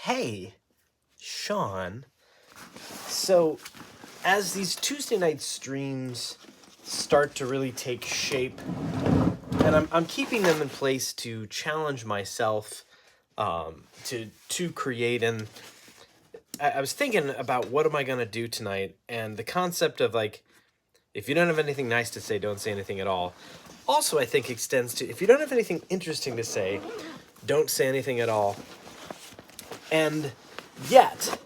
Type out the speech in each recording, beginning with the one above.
Hey, Sean. So, as these Tuesday night streams start to really take shape, and I'm keeping them in place to challenge myself to create. And I was thinking about what am I going to do tonight, and the concept of like, if you don't have anything nice to say, don't say anything at all. Also, I think extends to if you don't have anything interesting to say, don't say anything at all. And yet,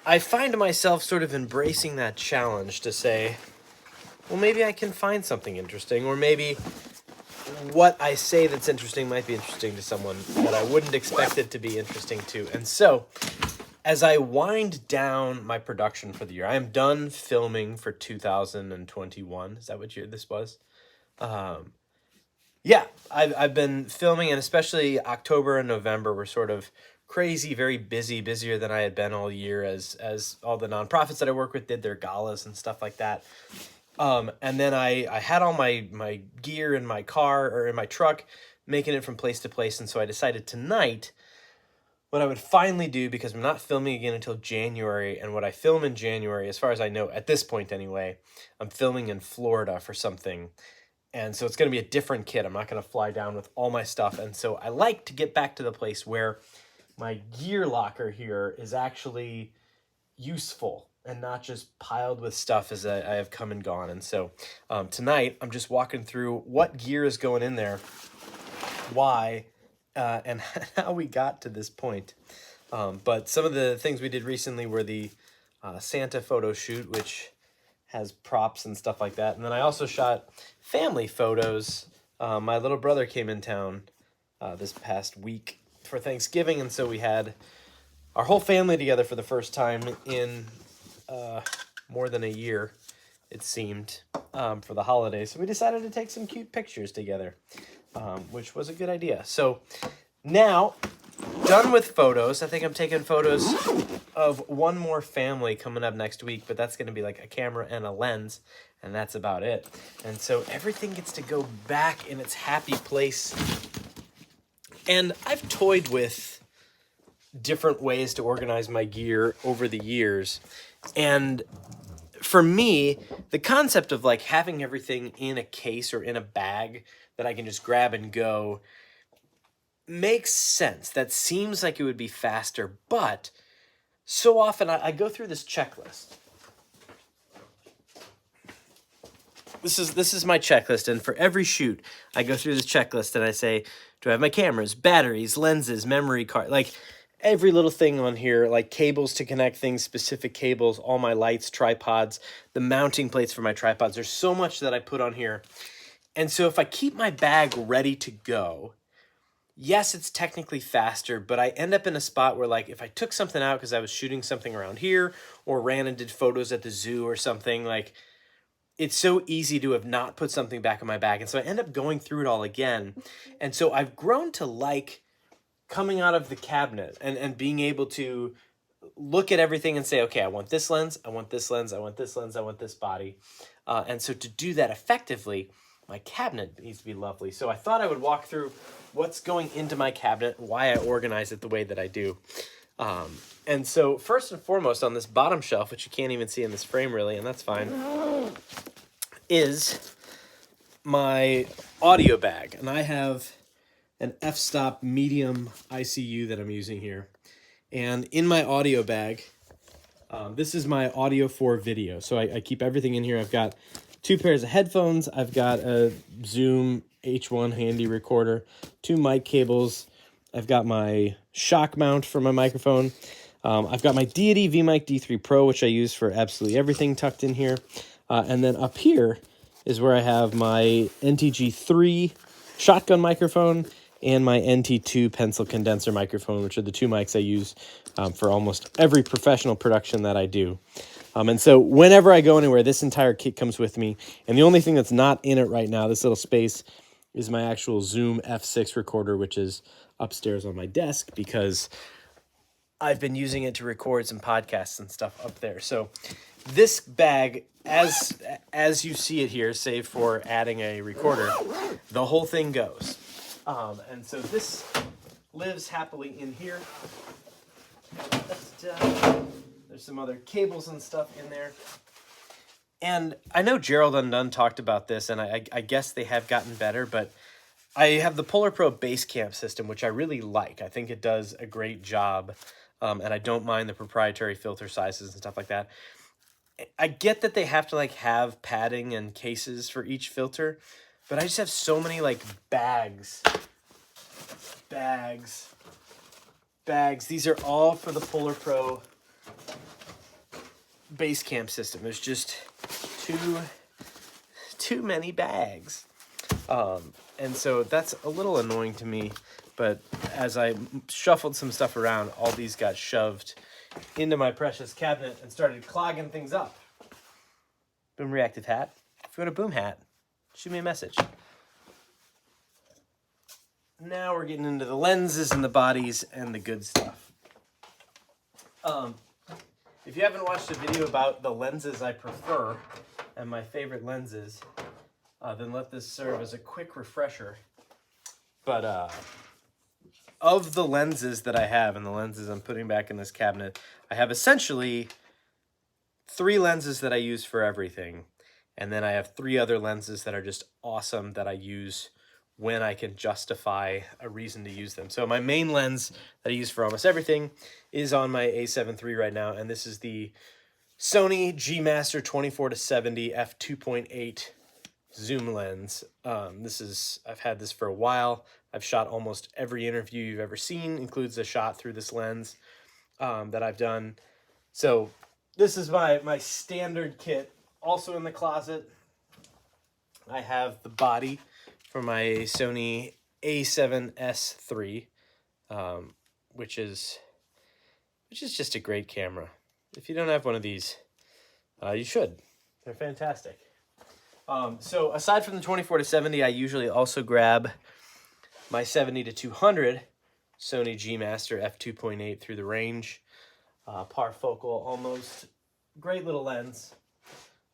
I find myself sort of embracing that challenge to say, well, maybe I can find something interesting, or maybe what I say that's interesting might be interesting to someone that I wouldn't expect it to be interesting to. And so, as I wind down my production for the year, I am done filming for 2021. Is that what year this was? Yeah, I've been filming, and especially October and November were sort of crazy, very busy, busier than I had been all year as all the nonprofits that I work with did their galas and stuff like that. And then I had all my gear in my car or in my truck, making it from place to place. And so I decided tonight what I would finally do, because I'm not filming again until January. And what I film in January, as far as I know, at this point anyway, I'm filming in Florida for something. And so it's going to be a different kit. I'm not going to fly down with all my stuff. And so I like to get back to the place where my gear locker here is actually useful and not just piled with stuff as I have come and gone. And so tonight I'm just walking through what gear is going in there, why, and how we got to this point. But some of the things we did recently were the Santa photo shoot, which has props and stuff like that. And then I also shot family photos. My little brother came in town this past week for Thanksgiving, and so we had our whole family together for the first time in more than a year, it seemed, for the holidays. So we decided to take some cute pictures together, which was a good idea. So now, done with photos. I think I'm taking photos of one more family coming up next week, but that's going to be like a camera and a lens, and that's about it. And so everything gets to go back in its happy place. And I've toyed with different ways to organize my gear over the years. And for me, the concept of like having everything in a case or in a bag that I can just grab and go makes sense. That seems like it would be faster, but so often I go through this checklist. This is my checklist, and for every shoot, I go through this checklist and I say, do I have my cameras, batteries, lenses, memory card, like every little thing on here, like cables to connect things, specific cables, all my lights, tripods, the mounting plates for my tripods. There's so much that I put on here. And so if I keep my bag ready to go, yes, it's technically faster, but I end up in a spot where, like, if I took something out because I was shooting something around here or ran and did photos at the zoo or something, like, it's so easy to have not put something back in my bag. And so I end up going through it all again. And so I've grown to like coming out of the cabinet and being able to look at everything and say, okay, I want this lens, I want this lens, I want this lens, I want this body. And so to do that effectively, my cabinet needs to be lovely. So I thought I would walk through what's going into my cabinet, why I organize it the way that I do. And so first and foremost on this bottom shelf, which you can't even see in this frame really, and that's fine, is my audio bag. And I have an f-stop medium ICU that I'm using here. And in my audio bag, this is my audio for video. So I keep everything in here. I've got 2 pairs of headphones. I've got a Zoom H1 handy recorder, 2 mic cables. I've got my shock mount for my microphone. I've got my Deity VMic D3 Pro, which I use for absolutely everything, tucked in here. And then up here is where I have my NTG3 shotgun microphone and my NT2 pencil condenser microphone, which are the 2 mics I use for almost every professional production that I do. And so whenever I go anywhere, this entire kit comes with me. And the only thing that's not in it right now, this little space, is my actual Zoom F6 recorder, which is upstairs on my desk because I've been using it to record some podcasts and stuff up there. So this bag, as you see it here, save for adding a recorder, the whole thing goes. And so this lives happily in here. There's some other cables and stuff in there. And I know Gerald Undone talked about this, and I guess they have gotten better, but I have the Polar Pro base camp system, which I really like. I think it does a great job, and I don't mind the proprietary filter sizes and stuff like that. I get that they have to like have padding and cases for each filter, but I just have so many like bags. These are all for the Polar Pro base camp system. There's just too many bags. And so that's a little annoying to me, but as I shuffled some stuff around, all these got shoved into my precious cabinet and started clogging things up. Boom Reactive hat. If you want a boom hat, shoot me a message. Now we're getting into the lenses and the bodies and the good stuff. If you haven't watched a video about the lenses I prefer and my favorite lenses, then let this serve as a quick refresher. But of the lenses that I have and the lenses I'm putting back in this cabinet, I have essentially 3 lenses that I use for everything. And then I have 3 other lenses that are just awesome that I use when I can justify a reason to use them. So my main lens that I use for almost everything is on my A7 III right now, and this is the Sony G Master 24-70 f2.8 zoom lens. I've had this for a while. I've shot almost every interview you've ever seen, includes a shot through this lens that I've done. So this is my standard kit. Also in the closet, I have the body for my Sony A7S III, which is just a great camera. If you don't have one of these, you should. They're fantastic. So aside from the 24-70, I usually also grab my 70-200 Sony G Master f2.8 through the range, parfocal almost. Great little lens.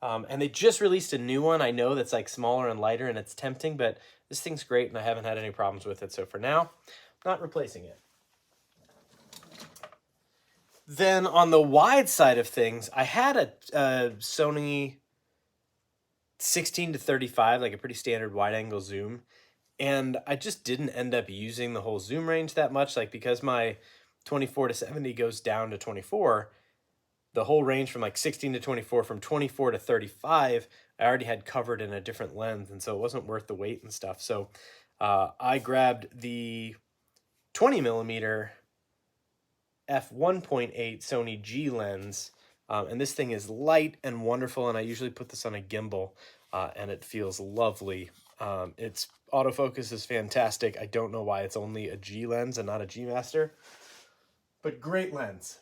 And they just released a new one, I know, that's like smaller and lighter, and it's tempting, but this thing's great, and I haven't had any problems with it. So for now, I'm not replacing it. Then on the wide side of things, I had a Sony 16-35, like a pretty standard wide-angle zoom, and I just didn't end up using the whole zoom range that much, like because my 24-70 goes down to 24, the whole range from like 16-24, from 24-35, I already had covered in a different lens, and so it wasn't worth the weight and stuff. So I grabbed the 20mm f1.8 Sony G Lens, and this thing is light and wonderful, and I usually put this on a gimbal, and it feels lovely. Its autofocus is fantastic. I don't know why it's only a G lens and not a G Master, but great lens.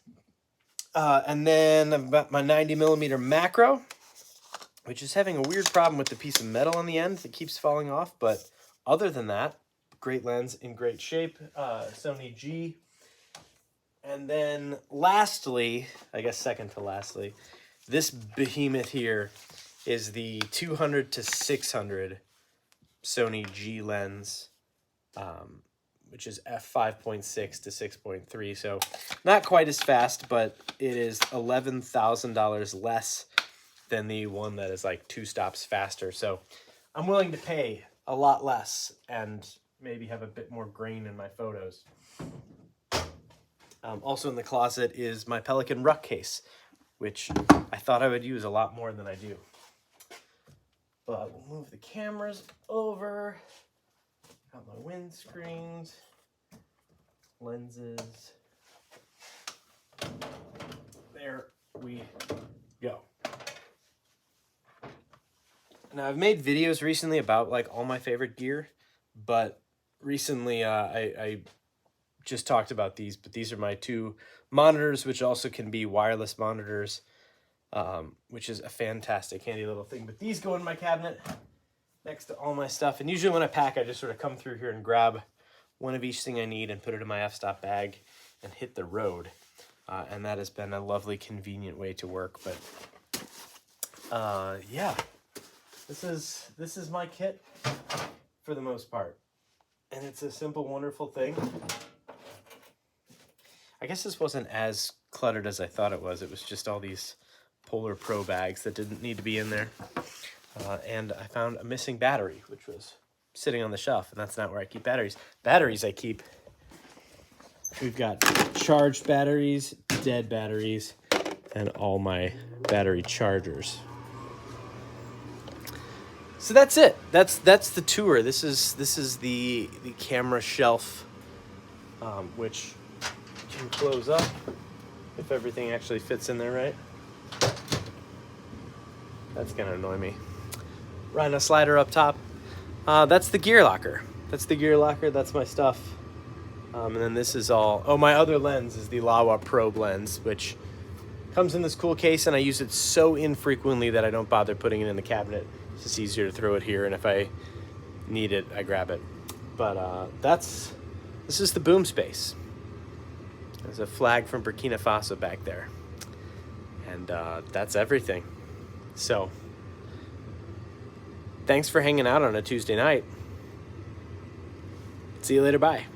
And then I've got my 90mm macro, which is having a weird problem with the piece of metal on the end that keeps falling off. But other than that, great lens, in great shape, Sony G. And then lastly, I guess second to lastly, this behemoth here is the 200-600 Sony G Lens, which is f5.6 to 6.3, so not quite as fast, but it is $11,000 less than the one that is like 2 stops faster. So I'm willing to pay a lot less and maybe have a bit more grain in my photos. Also in the closet is my Pelican ruck case, which I thought I would use a lot more than I do. But we'll move the cameras over. Got my windscreens, lenses. There we go. Now I've made videos recently about like all my favorite gear, but recently I just talked about these, but these are my 2 monitors, which also can be wireless monitors, which is a fantastic handy little thing. But these go in my cabinet next to all my stuff, and usually when I pack, I just sort of come through here and grab one of each thing I need and put it in my f-stop bag and hit the road, and that has been a lovely, convenient way to work. But yeah, this is my kit for the most part, and it's a simple, wonderful thing. I guess this wasn't as cluttered as I thought it was. It was just all these Polar Pro bags that didn't need to be in there. And I found a missing battery, which was sitting on the shelf, and that's not where I keep batteries. Batteries I keep. We've got charged batteries, dead batteries, and all my battery chargers. So that's it. That's the tour. This is the camera shelf, which can close up if everything actually fits in there right. That's gonna annoy me. Rhino slider up top. That's the gear locker. That's my stuff. And then this is all. Oh, my other lens is the Laowa Probe lens, which comes in this cool case, and I use it so infrequently that I don't bother putting it in the cabinet. It's just easier to throw it here, and if I need it, I grab it. But this is the boom space. There's a flag from Burkina Faso back there, and that's everything. So, thanks for hanging out on a Tuesday night. See you later. Bye.